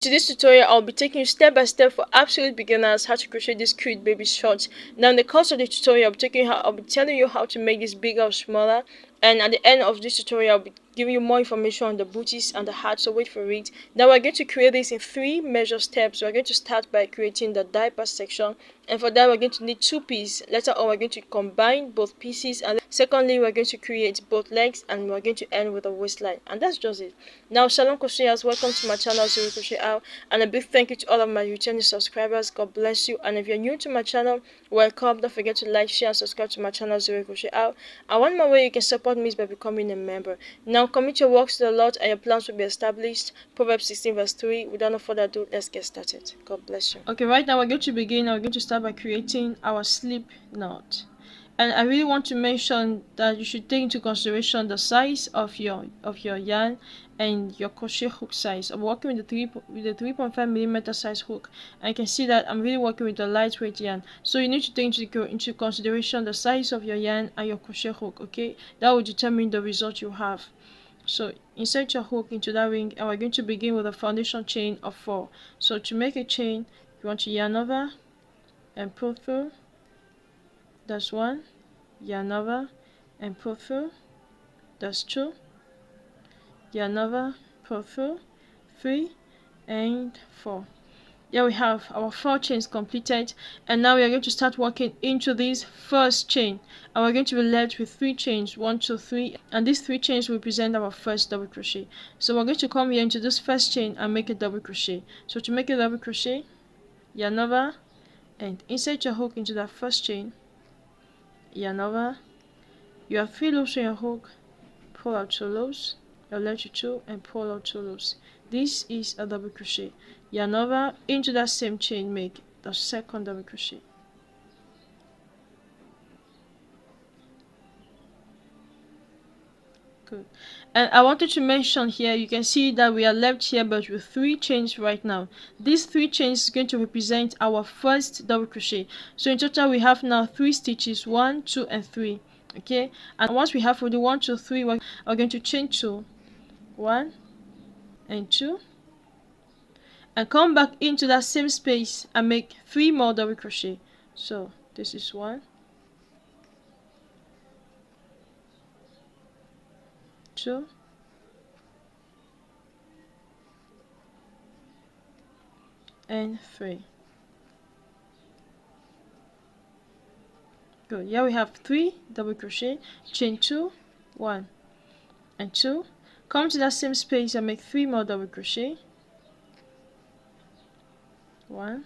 To this tutorial, I'll be taking you step by step for absolute beginners how to crochet this cute baby shorts. Now in the course of the tutorial, I'll be telling you how to make this bigger or smaller, and at the end of this tutorial I'll be giving you more information on the booties and the hat, so wait for it. Now we're going to create this in 3 major steps. We're going to start by creating the diaper section, and for that we're going to need 2 pieces. Later on we're going to combine both pieces, and secondly we're going to create both legs, and we're going to end with a waistline, and that's just it. Now Shalom crocheters, welcome to my channel Zoe CrochetR, and a big thank you to all of my returning subscribers. God bless you. And if you're new to my channel, welcome. Don't forget to like, share and subscribe to my channel Zoe CrochetR. And one more way you can support me is by becoming a member. Now commit your works to the Lord and your plans will be established. Proverbs 16 verse 3. Without no further ado, let's get started. God bless you. Okay, right now we're going to begin. We're going to start by creating our slip knot. And I really want to mention that you should take into consideration the size of your yarn and your crochet hook size. I'm working with the 3.5mm size hook, and you can see that I'm really working with a lightweight yarn. So you need to take into consideration the size of your yarn and your crochet hook. Okay, that will determine the result you have. So insert your hook into that ring, and we're going to begin with a foundation chain of 4. So to make a chain, you want to yarn over and pull through. That's 1, yarn over and pull through. That's 2, yarn over, pull through, 3 and 4. Here we have our 4 chains completed, and now we are going to start working into this first chain, and we're going to be left with 3 chains, 1 2 3, and these 3 chains represent our first double crochet. So we're going to come here into this first chain and make a double crochet. So to make a double crochet, yarn over and insert your hook into that first chain, yarn over. You have 3 loops on your hook, pull out 2 loops, you'll let you 2 and pull out 2 loops. This is a double crochet. Yarn over into that same chain, make the second double crochet. Good. And I wanted to mention here, you can see that we are left here but with 3 chains right now. These 3 chains is going to represent our first double crochet. So in total we have now 3 stitches, 1 2 and 3. Okay, and once we have for the 1 2 3, we're going to chain 2, 1 and 2, and come back into that same space and make 3 more double crochet. So this is 1, 2, and 3. Good. Here we have 3 double crochet, chain 2, 1 and 2, come to that same space and make 3 more double crochet, 1,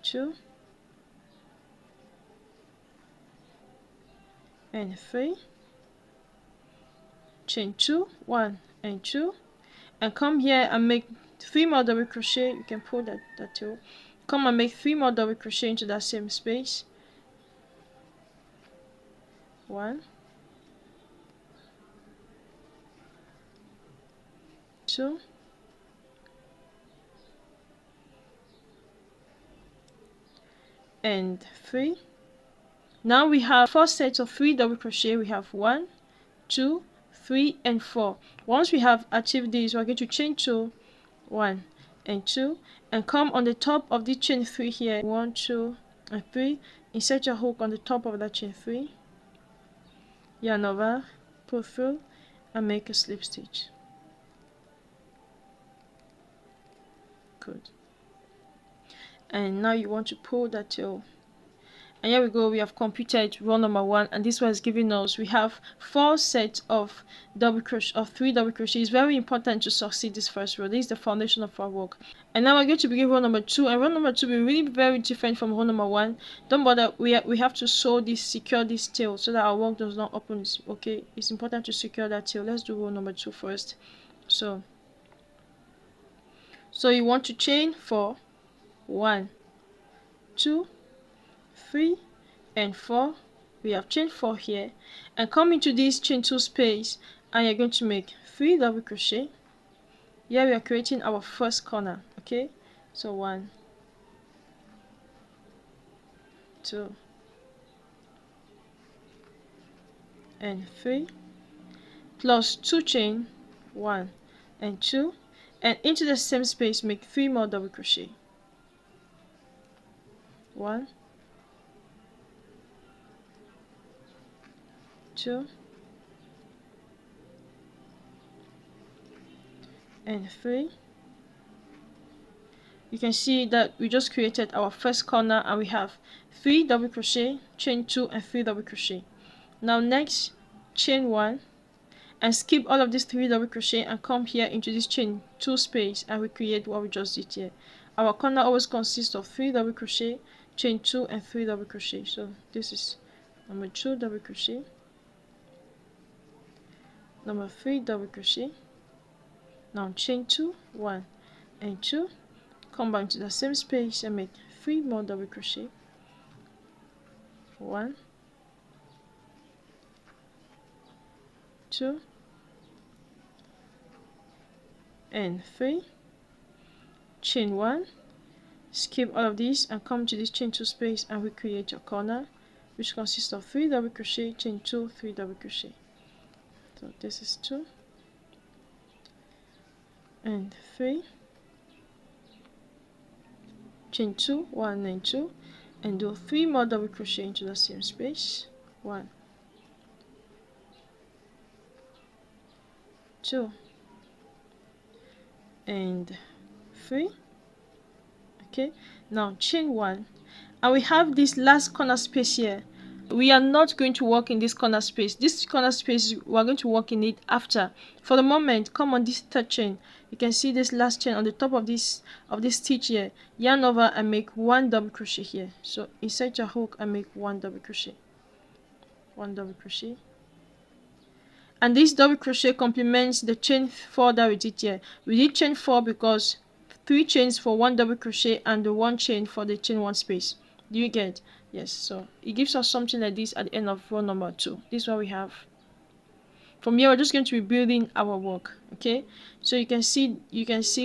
2 and 3, chain 2, 1 and 2, and come here and make 3 more double crochet. You can pull that tail. Come and make 3 more double crochet into that same space, 1, 2 and 3. Now we have 4 sets of 3 double crochet. We have 1 2 3 and 4. Once we have achieved this, we're going to chain 2, 1 and 2, and come on the top of the chain 3 here, 1 2 and 3, insert your hook on the top of that chain 3, yarn over, pull through and make a slip stitch. Good. And now you want to pull that tail, and here we go. We have completed row number 1, and this one is giving us, we have 4 sets of 3 double crochet. It's very important to succeed this first row. This is the foundation of our work. And now we're going to begin row number 2, and row number 2 will be really very different from row number 1. Don't bother, we have to sew this, secure this tail so that our work does not open. Okay, it's important to secure that tail. Let's do row number 2 first. So you want to chain 4, 1 2 3 and 4. We have chain 4 here, and come into this chain 2 space, and you're going to make 3 double crochet. Here we are creating our first corner. Okay, so 1 2 and 3. plus 2 chain, 1 and 2, and into the same space make 3 more double crochet, 1, 2 and 3. You can see that we just created our first corner and we have 3 double crochet, chain 2 and 3 double crochet. Now next, chain 1 and skip all of these 3 double crochet and come here into this chain 2 space and recreate what we just did here. Our corner always consists of 3 double crochet, chain 2 and 3 double crochet. So this is number 2 double crochet, number 3 double crochet. Now chain 2, 1 and 2, come back to the same space and make 3 more double crochet, 1, 2 and 3, chain 1, skip all of these and come to this chain 2 space and recreate your corner, which consists of 3 double crochet, chain 2, 3 double crochet. So this is 2 and 3, chain 2, 1 and 2, and do 3 more double crochet into the same space, 1, 2 and 3. Okay, now chain 1 and we have this last corner space here. We are not going to work in this corner space. This corner space we are going to work in it after. For the moment, come on this third chain. You can see this last chain on the top of this stitch here. Yarn over and make 1 double crochet here. So insert your hook and make 1 double crochet, 1 double crochet, and this double crochet complements the chain 4 that we did here. We did chain 4 because 3 chains for 1 double crochet and the 1 chain for the chain 1 space. Do you get? Yes. So it gives us something like this at the end of row number 2. This is what we have. From here we're just going to be building our work. Okay, so you can see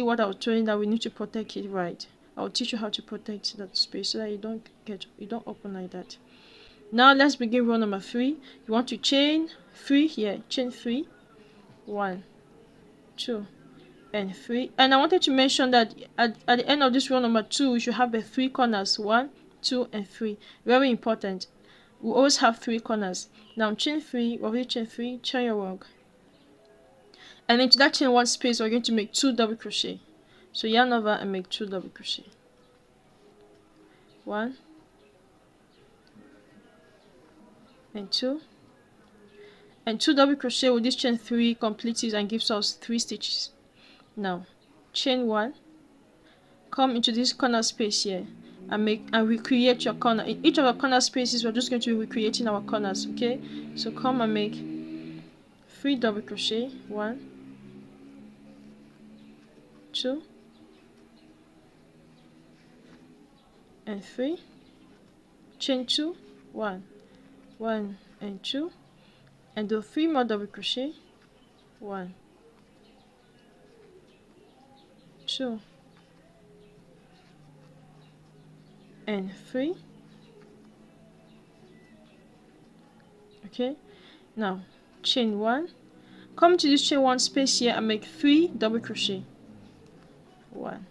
what I was telling, that we need to protect it right. I'll teach you how to protect that space so that you don't open like that. Now let's begin row number 3. You want to chain 3 here, chain 3, 1, 2 and 3. And I wanted to mention that at the end of this row number 2 we should have the 3 corners, 1, 2 and 3. Very important, we always have 3 corners. Now chain 3, we're going to chain 3, chain your work, and into that chain 1 space we're going to make 2 double crochet. So yarn over and make 2 double crochet, 1 and 2 and 2 double crochet with this chain 3 completes it and gives us 3 stitches. Now chain 1, come into this corner space here and recreate your corner. In each of the corner spaces we're just going to be recreating our corners. Okay, so come and make 3 double crochet, 1, 2 and 3, chain 2, 1, 1 and 2, and do 3 more double crochet, 1, 2 and 3. Okay, now chain 1, come to this chain 1 space here and make 3 double crochet, 1,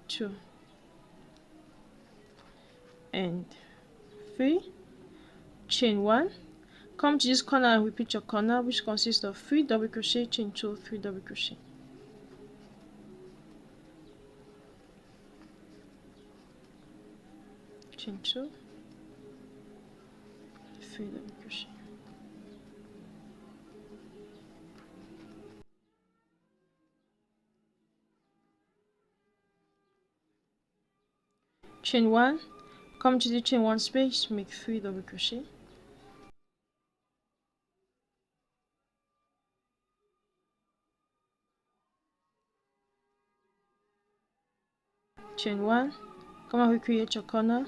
2 and 3, chain 1, come to this corner and repeat your corner, which consists of 3 double crochet, chain 2, 3 double crochet. Chain 2, 3 double crochet. Chain 1, come to the chain 1 space, make 3 double crochet. Chain 1, come and recreate your corner,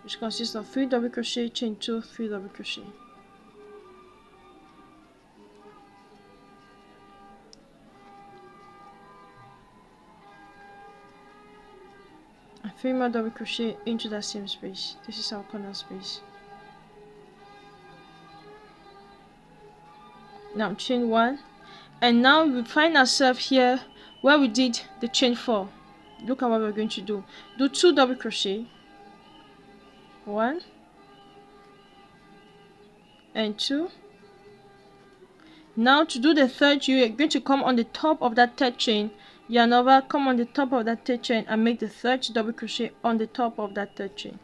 which consists of 3 double crochet, chain 2, 3 double crochet. And 3 more double crochet into that same space. This is our corner space. Now chain 1, and now we find ourselves here where we did the chain 4. Look at what we're going to do. Do 2 double crochet, 1 and 2. Now to do the third, you are going to come on the top of that third chain, yarn over, come on the top of that third chain and make the third double crochet on the top of that third chain.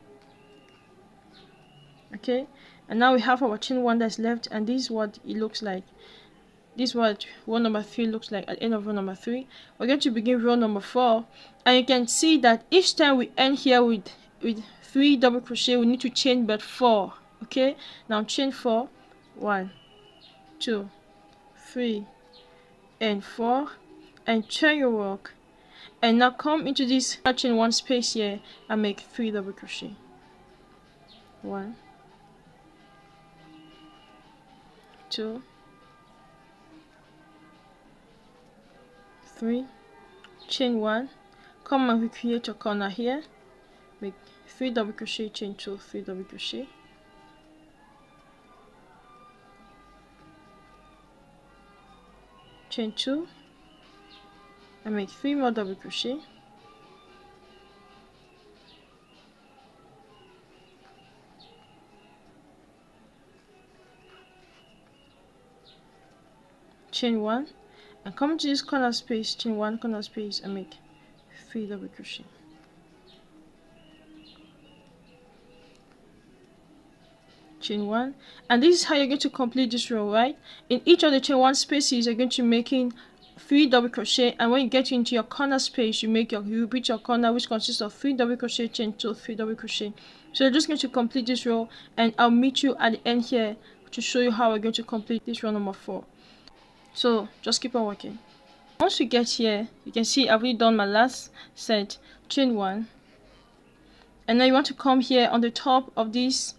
Okay, and now we have our chain 1 that's left, and this is what it looks like. This is what row number 3 looks like at the end of row number 3. We're going to begin row number 4, and you can see that each time we end here with 3 double crochet, we need to chain but 4. Okay, now chain 4, 1, 2, 3 and 4, and turn your work, and now come into this chain 1 space here and make 3 double crochet, 1, 2, 3, chain 1, come and recreate your corner here, make 3 double crochet, chain 2, 3 double crochet, chain 2 and make 3 more double crochet, chain 1, and come to this corner space, chain 1 corner space and make 3 double crochet, chain 1, and this is how you're going to complete this row, right? In each of the chain 1 spaces you're going to making 3 double crochet, and when you get into your corner space you repeat your corner, which consists of 3 double crochet, chain 2, 3 double crochet. So you're just going to complete this row, and I'll meet you at the end here to show you how we're going to complete this row number 4. So just keep on working. Once you get here, you can see I've already done my last set, chain 1, and now you want to come here on the top of this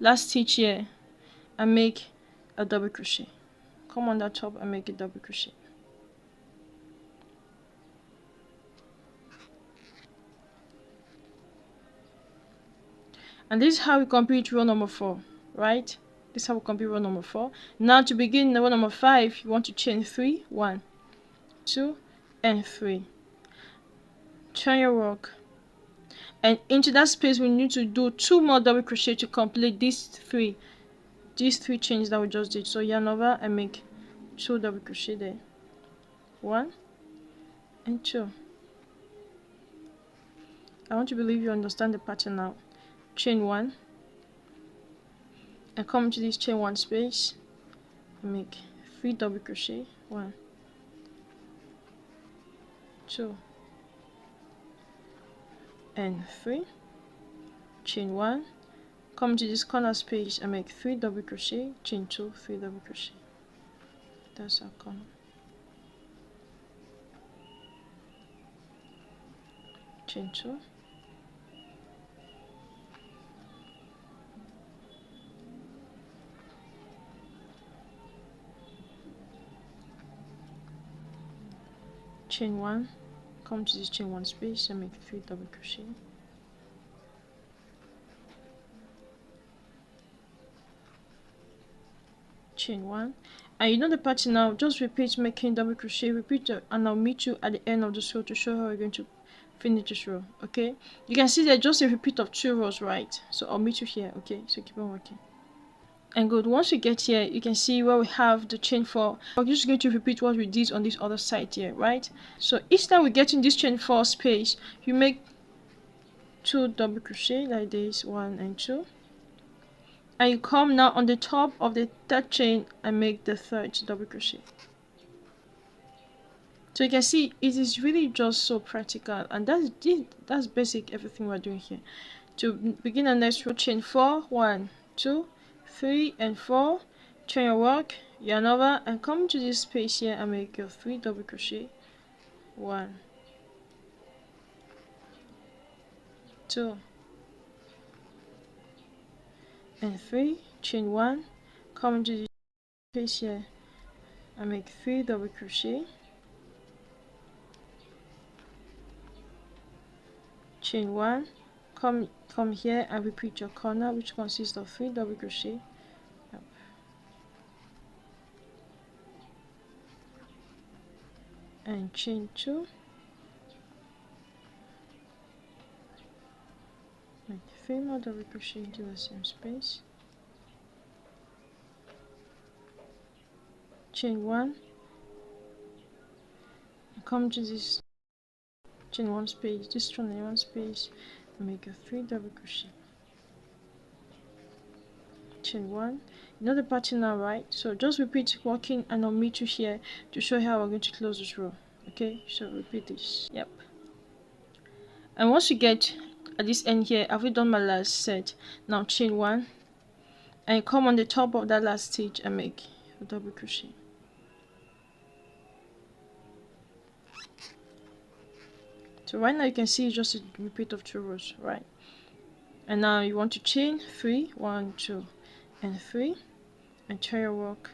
last stitch here and make a double crochet. Come on that top and make a double crochet. And this is how we complete row number 4, right? This is how we complete row number 4. Now to begin row number 5, you want to chain 3, 1, 2 and 3. Turn your work, and into that space we need to do 2 more double crochet to complete these three chains that we just did. So yarn over and make 2 double crochet there, 1 and 2. I want to believe you understand the pattern now. Chain 1 and come to this chain 1 space and make 3 double crochet, 1, 2 and 3, chain 1, come to this corner space and make 3 double crochet, chain 2, 3 double crochet. That's our corner. Chain 2, chain 1, come to this chain 1 space and make 3 double crochet, chain 1, and you know the pattern now. Just repeat making double crochet, repeat it, and I'll meet you at the end of this row to show how we're going to finish this row. Okay, you can see that just a repeat of 2 rows, right? So I'll meet you here. Okay, so keep on working. And good, once you get here you can see where we have the chain 4. We're just going to repeat what we did on this other side here, right? So each time we get in this chain 4 space, you make 2 double crochet like this, 1 and 2, and you come now on the top of the third chain and make the third double crochet. So you can see it is really just so practical, and that's basic everything we're doing here. To begin the next row, chain 4, 1, 2, 3 and 4, turn your work, yarn over and come to this space here and make your 3 double crochet, 1, 2 and 3, chain 1, come to this space here and make 3 double crochet, chain 1, come here and repeat your corner, which consists of 3 double crochet, and chain 2, make 3 more double crochet into the same space, chain 1, and come to this, chain 1 space, this one in 1 space, and make a 3 double crochet, chain 1. You know the pattern now, right? So just repeat working, and I'll meet you here to show you how we're going to close this row. Okay, so repeat this. Yep. And once you get at this end here, I've done my last set. Now chain 1, and you come on the top of that last stitch and make a double crochet. So right now you can see it's just a repeat of 2 rows, right? And now you want to chain 3, 1, 2, and 3, and turn your work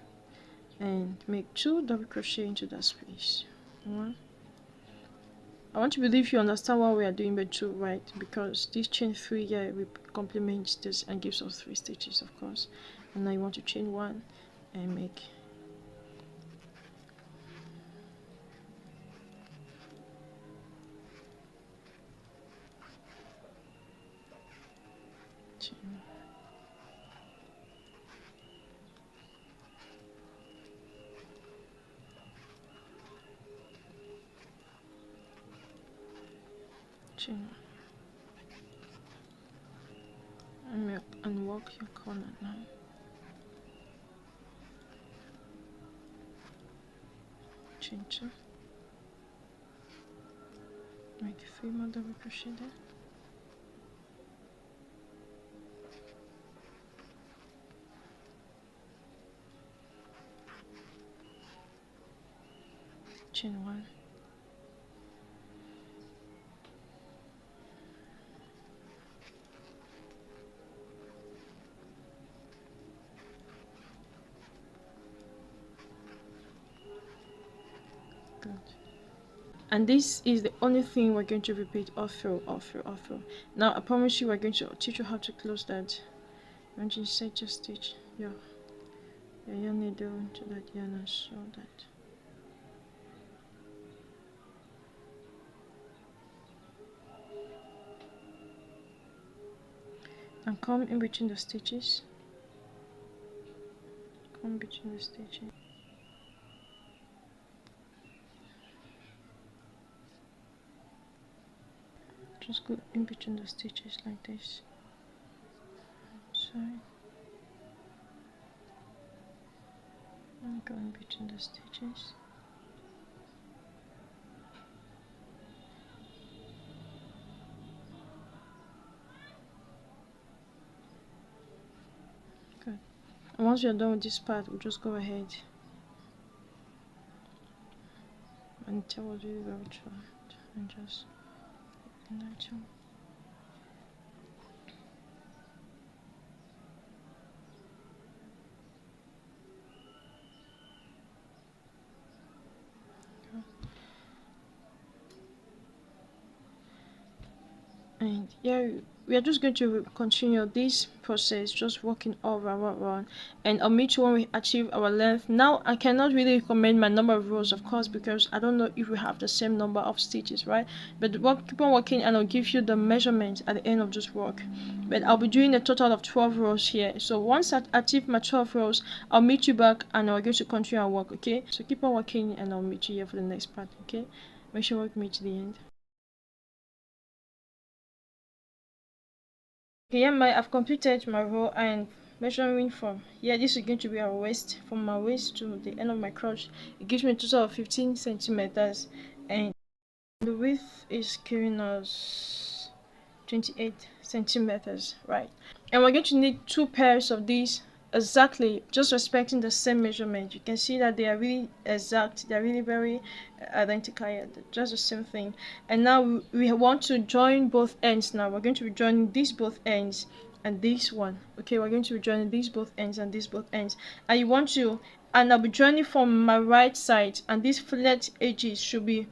and make 2 double crochet into that space. 1. I want to believe you understand what we are doing by 2, right? Because this chain 3 here we complements this and gives us 3 stitches, of course. And now you want to chain 1 and make chain 1 and work your corner now. Chain 2, make 3 more double crochet there, chain 1, good. And this is the only thing we're going to repeat all through. Now I promise you we're going to teach you how to close that. When you insert your stitch, your yarn needle into that yarn and sew that. And come in between the stitches. Come between the stitches. Just go in between the stitches like this. Sorry. And go in between the stitches. Good. And once you're done with this part, we'll just go ahead and tell us really very short and just natural. And yeah, we are just going to continue this process, just working over around, and I'll meet you when we achieve our length. Now I cannot really recommend my number of rows, of course, because I don't know if we have the same number of stitches, right? But keep on working, and I'll give you the measurement at the end of this work. But I'll be doing a total of 12 rows here. So once I achieve my 12 rows, I'll meet you back and we're going to continue our work. Okay, so keep on working, and I'll meet you here for the next part. Okay, make sure we meet to the end. Okay, I've completed my row, and measuring from here, this is going to be our waist. From my waist to the end of my crotch, it gives me a total of 15 centimeters, and the width is giving us 28 centimeters, right? And we're going to need 2 pairs of these, exactly, just respecting the same measurement. You can see that they are really exact, they are really very identical, just the same thing. And now we want to join both ends. Now we're going to be joining these both ends and this one. Okay, we're going to be joining these both ends and these both ends, and you want to, and I'll be joining from my right side, and these flat edges should be,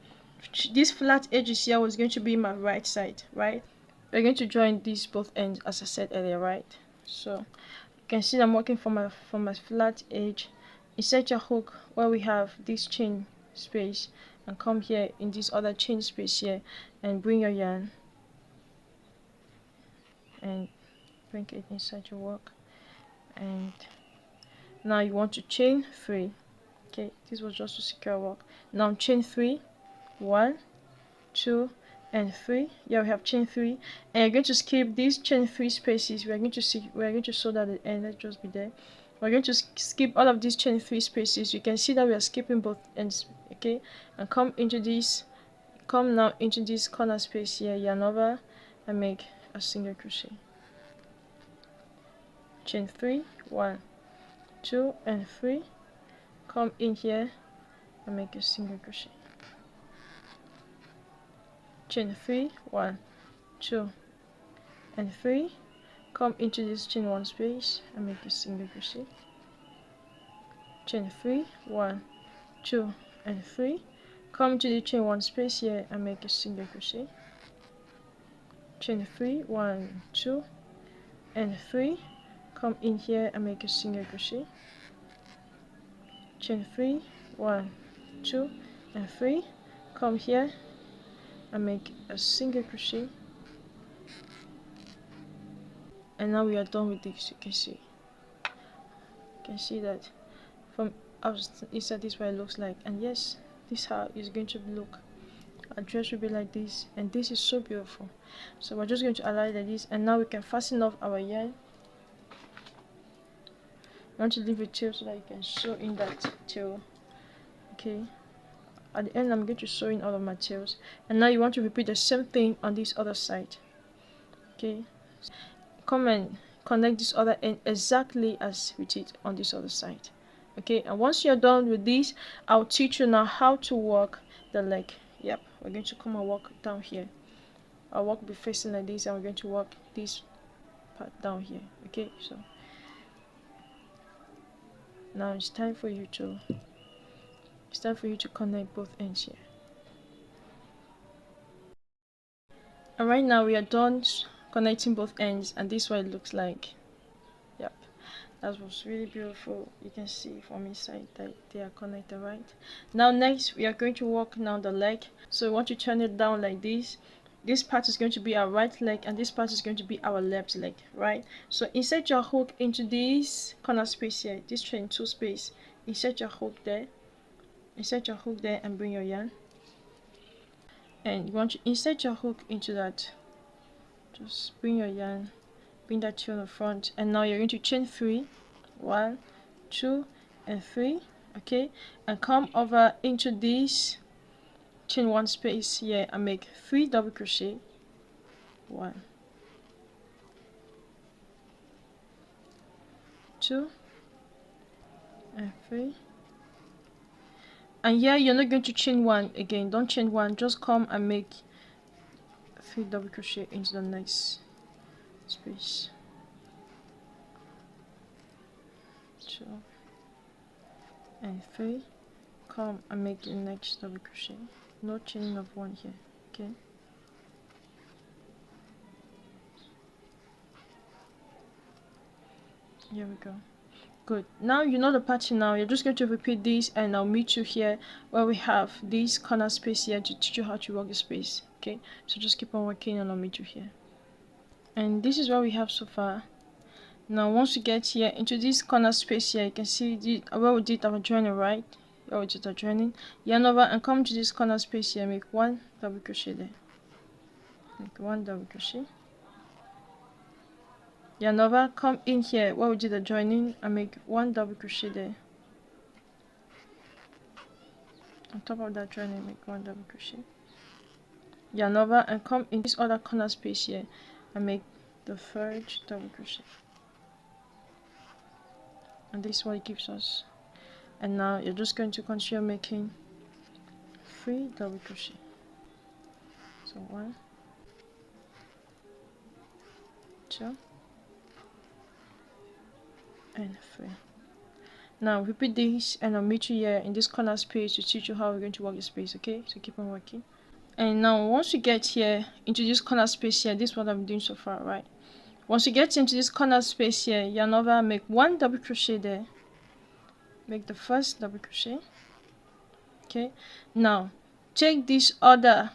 these flat edges here was going to be my right side, right? We're going to join these both ends as I said earlier, right? So you can see I'm working from my flat edge. Insert your hook where we have this chain space, and come here in this other chain space here and bring your yarn and bring it inside your work. And now you want to chain 3. Okay, this was just to secure work. Now chain 3, 1, 2 and 3. Yeah, we have chain 3, and you're going to skip these chain 3 spaces. We are going to sew that at the end. Let's just be there. We're going to skip all of these chain 3 spaces. You can see that we are skipping both ends. Okay, and come now into this corner space here, yarn over and make a single crochet. Chain 3, 1, 2 and 3. Come in here and make a single crochet. Chain 3, 1, 2 and 3. Come into this chain 1 space and make a single crochet. Chain 3, 1, 2 and 3. Come to the chain 1 space here and make a single crochet. Chain 3, 1, 2 and 3. Come in here and make a single crochet. Chain 3, 1, 2 and 3. Come here and make a single crochet. And now we are done with this. You can see that from inside this is what it looks like. And yes, this is how it's going to look. Our dress will be like this, and this is so beautiful. So we're just going to align like this, and now we can fasten off our yarn. I want to leave a tail so that you can sew in that tail. Okay, at the end I'm going to sew in all of my tails, and now you want to repeat the same thing on this other side. Okay, come and connect this other end exactly as we did on this other side. Okay, and once you're done with this, I'll teach you now how to work the leg. Yep, we're going to come and work down here. Our work will be facing like this, and we're going to work this part down here. Okay, so now it's time for you to connect both ends here. And right now we are done connecting both ends, and this is what it looks like. Yep, that was really beautiful. You can see from inside that they are connected, right? Now next we are going to work now the leg. So we want to turn it down like this. This part is going to be our right leg, and this part is going to be our left leg, right? So insert your hook into this corner space here, this chain 2 space. Insert your hook there. Insert your hook there and bring your yarn. And you want to insert your hook into that. Just bring your yarn, bring that to the front, and now you're going to chain 3, 1, 2 and 3. Okay, and come over into this chain 1 space here and make 3 double crochet. 1, 2 and 3. And here you're not going to chain 1 again. Don't chain 1, just come and make 3 double crochet into the next space. 2 and 3. Come and make the next double crochet. No chaining of 1 here. Okay, here we go. Good. Now you know the pattern. Now you're just going to repeat this, and I'll meet you here where we have this corner space here to teach you how to work the space. Okay, so just keep on working and I'll meet you here. And this is what we have so far. Now once you get here into this corner space here, you can see where we did our joining, right? Where we did our joining. Yarn over and come to this corner space here, make 1 double crochet there. Make 1 double crochet. Yarn over, come in here where we did the joining and make 1 double crochet there. On top of that joining, make 1 double crochet. Yarn over and come in this other corner space here and make the 3rd double crochet. And this is what it gives us. And now you're just going to continue making 3 double crochet. So 1, 2 and 3. Now repeat this, and I'll meet you here in this corner space to teach you how we're going to work the space. Okay, so keep on working. And now once you get here into this corner space here, this is what I'm doing so far, right? Once you get into this corner space here, yarn over, make 1 double crochet there. Make the 1st double crochet. Okay, now take this other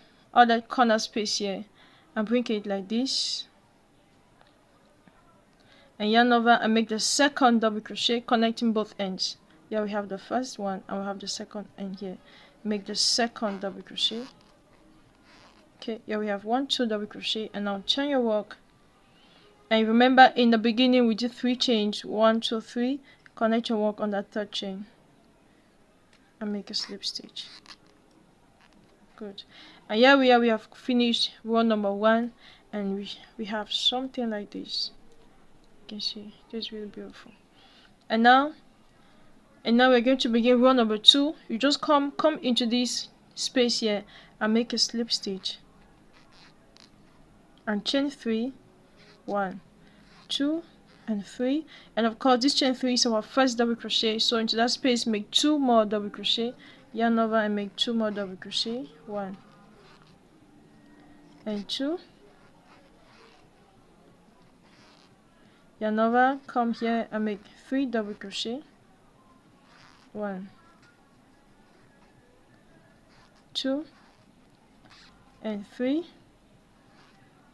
corner space here and bring it like this, and yarn over and make the second double crochet connecting both ends. Here we have the first one and we have the second end here. Make the second double crochet. Okay, here we have 1, 2 double crochet, and now turn your work. And remember, in the beginning we did 3 chains, 1, 2, 3. Connect your work on that third chain and make a slip stitch. Good. And here we have finished row number 1, and we have something like this. You can see this is really beautiful. And now we're going to begin row number 2. You just come into this space here and make a slip stitch and chain 3, 1, 2 and 3, and of course this chain 3 is our first double crochet, so into that space make 2 more double crochet, yarn over and make 2 more double crochet, 1 and 2, yarn over, come here and make 3 double crochet, 1, 2 and 3.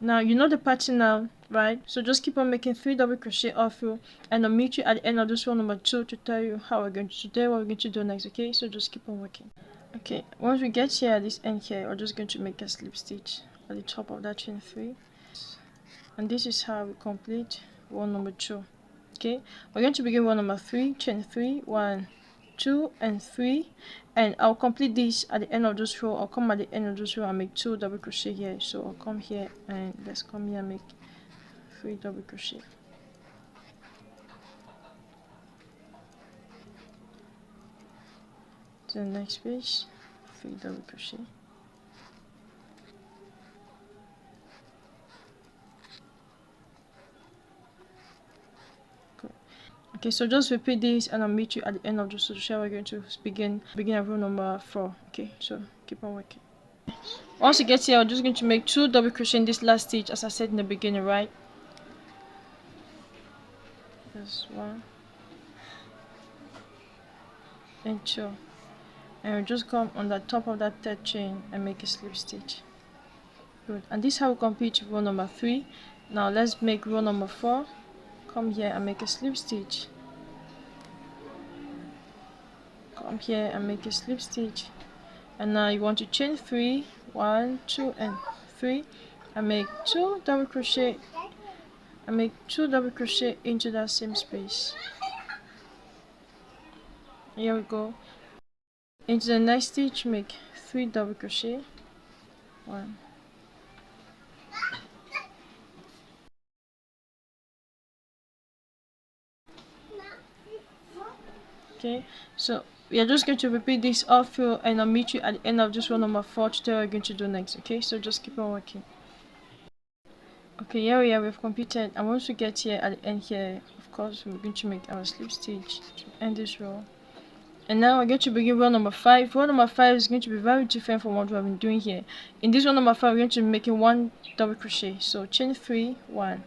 Now you know the pattern now, right? So just keep on making 3 double crochet all through, and I'll meet you at the end of this row number 2 to tell you how we're going to do what we're going to do next. Okay, so just keep on working. Okay, once we get here at this end here, we're just going to make a slip stitch at the top of that chain 3, and this is how we complete row number 2. Okay, we're going to begin row number 3, chain 3, 1, 2 and 3, and I'll complete this at the end of this row. I'll come at the end of this row and make 2 double crochet here. So I'll come here and let's come here and make 3 double crochet. To the next page, 3 double crochet. Okay, so just repeat this and I'll meet you at the end of the tutorial. We're going to begin at row number 4. Okay, so keep on working. Once you get here, I'm just going to make 2 double crochet in this last stitch as I said in the beginning, right? That's 1 and 2, and we'll just come on the top of that third chain and make a slip stitch. Good, and this is how we complete row number 3. Now let's make row number 4. Come here and make a slip stitch. Come here and make a slip stitch, and now you want to chain 3, 1, 2 and 3, and make 2 double crochet and make 2 double crochet into that same space. Here we go. Into the next stitch, make 3 double crochet, 1, okay, so we are just going to repeat this all through, and I'll meet you at the end of this row number 4 to tell you what we're going to do next. Okay, so just keep on working. Okay, here we are, we've completed, and once we get here at the end here, of course we're going to make our slip stitch to end this row. And now we're going to begin row number 5. Row number 5 is going to be very different from what we have been doing here. In this row number 5, we're going to be making 1 double crochet. So chain 3, 1,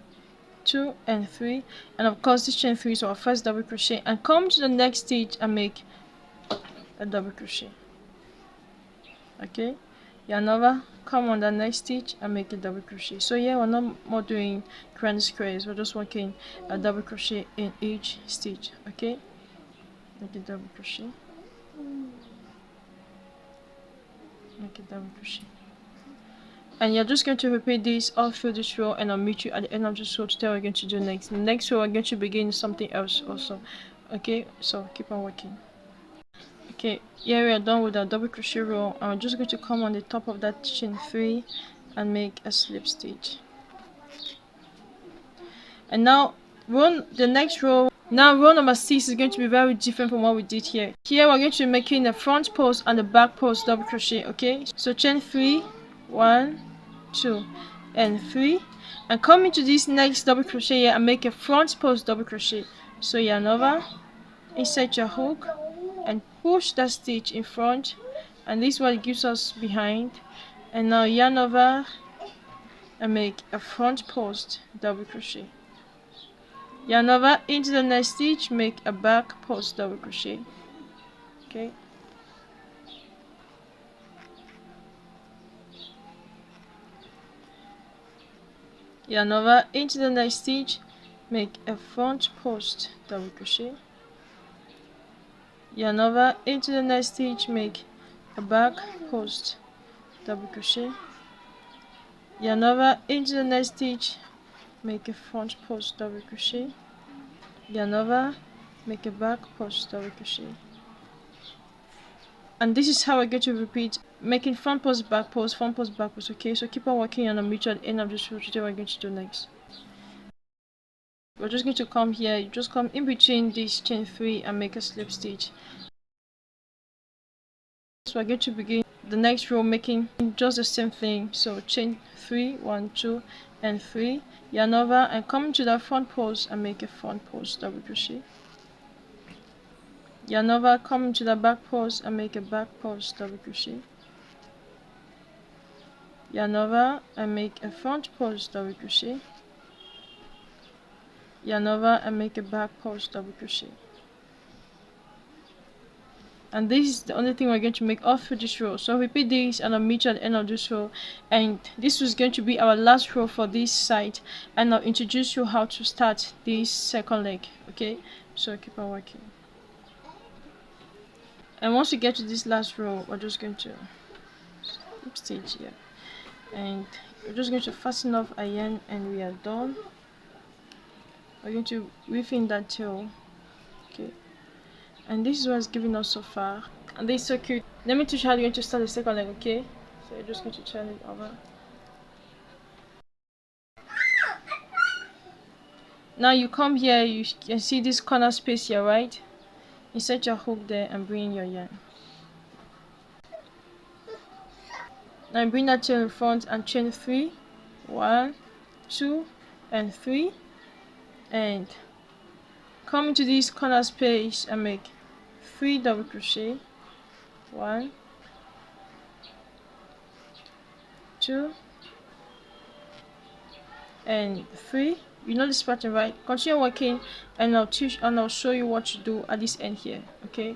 2 and 3, and of course this chain 3 is our first double crochet, and come to the next stitch and make a double crochet. Okay, yarn over, come on the next stitch and make a double crochet. So here we're not more doing grand squares, we're just working a double crochet in each stitch. Okay, make a double crochet, make a double crochet, and you're just going to repeat this all through this row, and I'll meet you at the end of this row to tell what we're going to do next. In the next row we're going to begin something else also. Okay, so keep on working. Okay, here we are done with our double crochet row, and we're just going to come on the top of that chain 3 and make a slip stitch. And now the next row. Now row number 6 is going to be very different from what we did here. Here we're going to be making the front post and the back post double crochet. Okay, so chain 3, 1, 2 and 3, and come into this next double crochet here and make a front post double crochet. So yarn over, insert your hook and push that stitch in front, and this is what it gives us behind. And now yarn over and make a front post double crochet. Yarn over into the next stitch, make a back post double crochet. Okay, yarn over into the next stitch, make a front post double crochet, yarn over into the next stitch, make a back post double crochet, yarn over into the next stitch, make a front post double crochet, yarn over, make a back post double crochet. And this is how I get to repeat, making front post, back post, front post, back post. Okay, so keep on working and I'll meet you at the end of this row. What we're going to do next. We're just going to come here, you just come in between this chain 3 and make a slip stitch. So we're going to begin the next row making just the same thing. So chain 3, 1, 2 and 3, yarn over and come into the front post and make a front post double crochet, yarn over, come into the back post and make a back post double crochet, yarn over and make a front post double crochet, yarn over and make a back post double crochet. And this is the only thing we're going to make all through this row. So repeat this and I'll meet you at the end of this row. And this was going to be our last row for this side, and I'll introduce you how to start this second leg. Okay, so keep on working. And once we get to this last row, we're just going to slip stitch here, and we're just going to fasten off a yarn and we are done. We're going to weave in that tail. Okay, and this is what it's giving us so far, and this is so cute. Let me teach you how you're going to start the second leg. Okay, so you're just going to turn it over. Now you come here, you can see this corner space here, right? Insert your hook there and bring in your yarn. Now bring that tail in front and chain 3, 1, 2 and 3, and come into this corner space and make 3 double crochet, 1, 2 and 3. You know this pattern, right? Continue working and I'll show you what to do at this end here. Okay,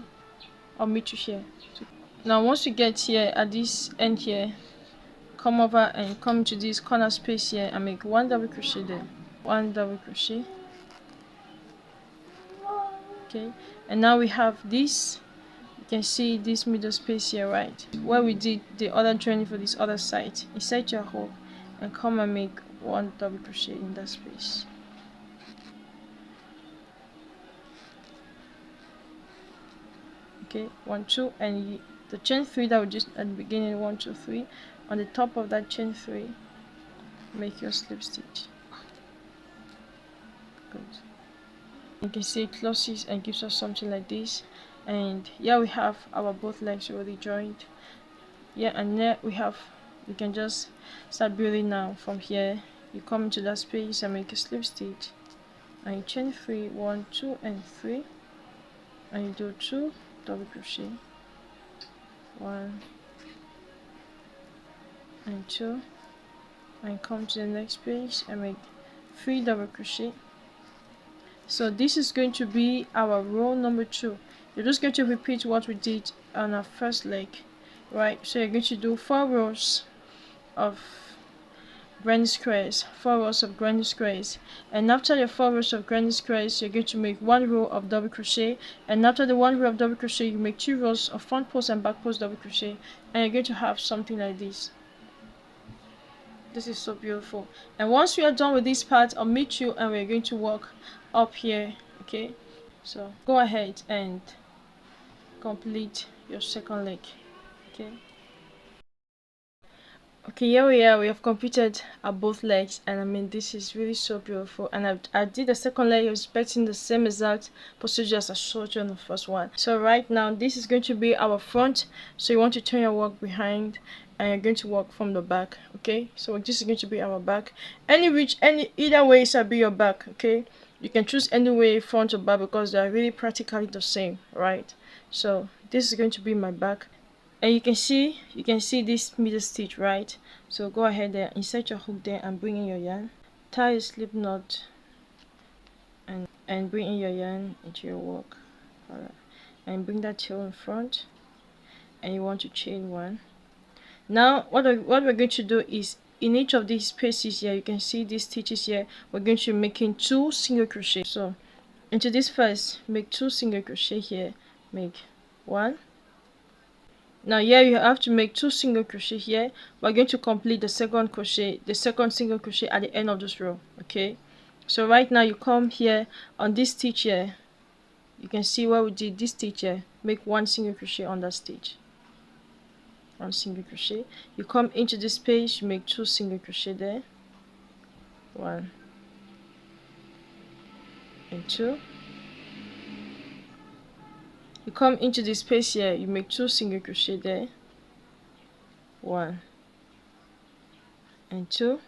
I'll meet you here. Now once you get here at this end here, come over and come to this corner space here and make 1 double crochet there, 1 double crochet. Okay, and now we have this, you can see this middle space here, right, where we did the other joining for this other side. Insert your hook and come and make 1 double crochet in that space. Okay, 1, 2, and the chain 3 that we just at the beginning, 1, 2, 3, on the top of that chain 3, make your slip stitch. Good. You can see it closes and gives us something like this. And here we have our both legs already joined. Yeah, and there we can just start building now. From here you come into that space and make a slip stitch and you chain 3, 1, 2 and 3, and you do 2 double crochet, 1 and 2, and come to the next space and make 3 double crochet. So this is going to be our row number 2. You're just going to repeat what we did on our first leg, right? So you're going to do 4 rows of granny squares, 4 rows of granny squares, and after your 4 rows of granny squares, you're going to make 1 row of double crochet, and after the 1 row of double crochet, you make 2 rows of front post and back post double crochet, and you're going to have something like this. This is so beautiful. And once we are done with this part, I'll meet you and we're going to work up here. Okay, so go ahead and complete your second leg. Okay, here we are. We have completed our both legs, and I mean this is really so beautiful. And I did the second leg expecting the same exact procedure as I showed you on the first one. So right now this is going to be our front, so you want to turn your work behind and you're going to work from the back. Okay, so this is going to be our back. Either way shall be your back. Okay, you can choose any way, front or back, because they are really practically the same, right? So this is going to be my back, and you can see this middle stitch, right? So go ahead there, insert your hook there and bring in your yarn, tie a slip knot and bring in your yarn into your work. Alright, and bring that tail in front, and you want to chain 1. Now what we're going to do is in each of these spaces here, you can see these stitches here, we're going to be making 2 single crochet. So into this first, make 2 single crochet here, make 1. Now here you have to make 2 single crochet here. We're going to complete the second crochet, the second single crochet at the end of this row. Okay, so right now you come here on this stitch here, you can see where we did this stitch here, make 1 single crochet on that stitch, 1 single crochet. You come into this space, you make 2 single crochet there, 1 and 2. You come into this space here, you make 2 single crochet there, 1 and 2.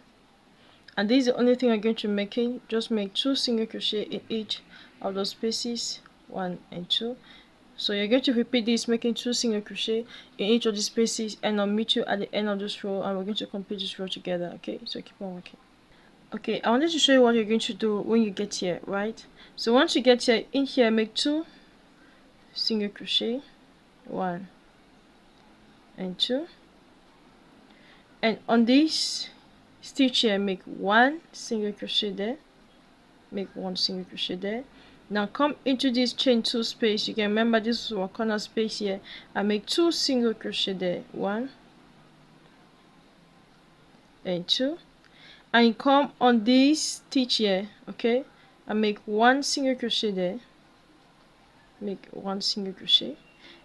And this is the only thing I'm going to be making. Just make 2 single crochet in each of those spaces, 1 and 2. So you're going to repeat this, making 2 single crochet in each of these spaces, and I'll meet you at the end of this row, and we're going to complete this row together. Okay, so keep on working. Okay, I wanted to show you what you're going to do when you get here, right? So once you get here, in here, make 2 single crochet, 1 and 2, and on this stitch here, make 1 single crochet there, make 1 single crochet there. Now come into this chain 2 space, you can remember this is our corner space here, and make 2 single crochet there, 1 and 2, and you come on this stitch here, okay, and make 1 single crochet there, make 1 single crochet,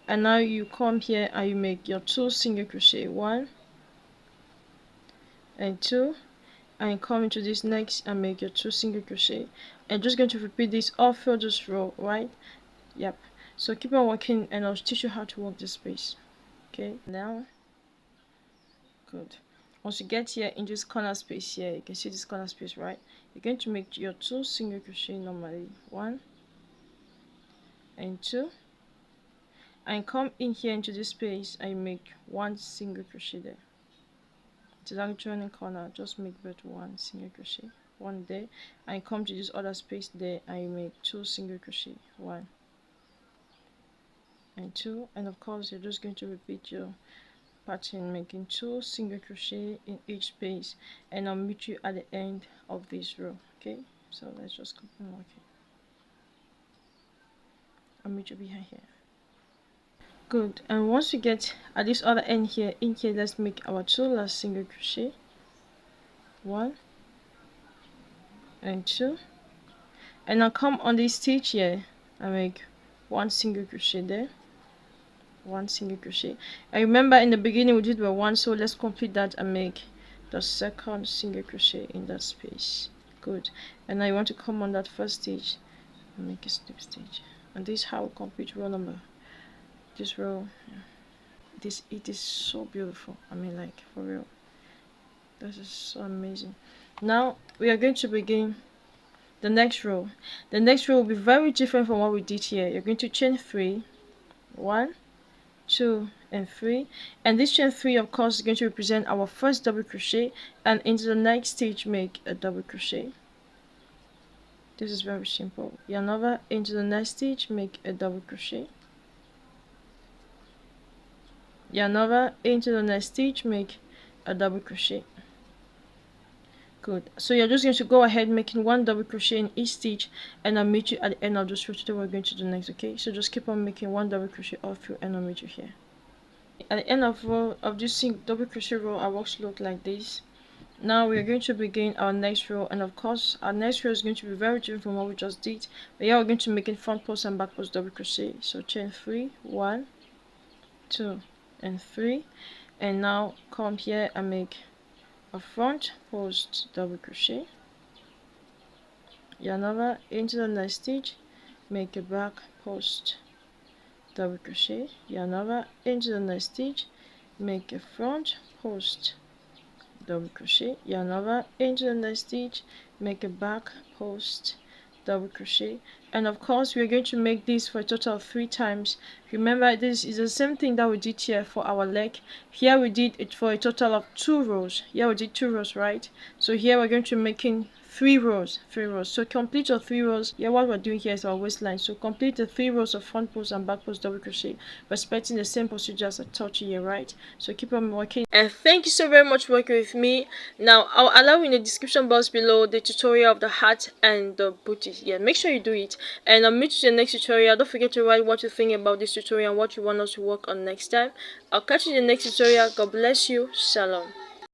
and now you come here and you make your 2 single crochet, 1 and 2, and you come into this next and make your 2 single crochet, and just going to repeat this all through this row, right? Yep. So keep on working, and I'll teach you how to work this space. Okay, now good. Once you get here in this corner space here, you can see this corner space, right? You're going to make your 2 single crochet normally, 1 and 2, and come in here into this space and you make 1 single crochet there. To that joining corner, just make but 1 single crochet, 1 there, and come to this other space there and you make 2 single crochet, 1 and 2, and of course you're just going to repeat your pattern, making 2 single crochet in each space, and I'll meet you at the end of this row. Okay, so let's just continue working. I'll meet you behind here. Good. And once we get at this other end here, in here, let's make our 2 last single crochet, 1 and 2, and now come on this stitch here and make 1 single crochet there, 1 single crochet, and remember in the beginning we did by 1, so let's complete that and make the second single crochet in that space. Good. And now you want to come on that first stitch and make a slip stitch, and this is how we complete row number. This row, yeah. It is so beautiful. I mean, like, for real, this is so amazing. Now we are going to begin the next row. The next row will be very different from what we did here. You're going to chain 3, 1, 2 and 3, and this chain 3 of course is going to represent our first double crochet, and into the next stitch make a double crochet. This is very simple. Yarn over, into the next stitch, make a double crochet. Yarn over, into the next stitch, make a double crochet. Good. So you're just going to go ahead making 1 double crochet in each stitch, and I'll meet you at the end of this row. Today we're going to do next. Okay, so just keep on making 1 double crochet all through, and I'll meet you here. At the end of this double crochet row, our works look like this. Now we are going to begin our next row, and of course our next row is going to be very different from what we just did. But yeah, we're going to make it front post and back post double crochet. So chain 3, 1, 2 and 3, and now come here and make a front post double crochet. Yarn over, into the next stitch, make a back post double crochet. Yarn over, into the next stitch, make a front post double crochet. Yarn over, into the next stitch, make a back post double crochet. And of course we are going to make this for a total of 3 times. Remember, this is the same thing that we did here for our leg. Here we did it for a total of 2 rows. Here we did 2 rows, right? So here we're going to be making 3 rows. So complete your 3 rows. Yeah, what we're doing here is our waistline. So complete the 3 rows of front post and back post double crochet, respecting the same procedure as I taught you here, right? So keep on working, and thank you so very much for working with me. Now I'll allow in the description box below the tutorial of the hat and the booties. Yeah, make sure you do it, and I'll meet you in the next tutorial. Don't forget to write what you think about this tutorial and what you want us to work on next time. I'll catch you in the next tutorial. God bless you. Shalom.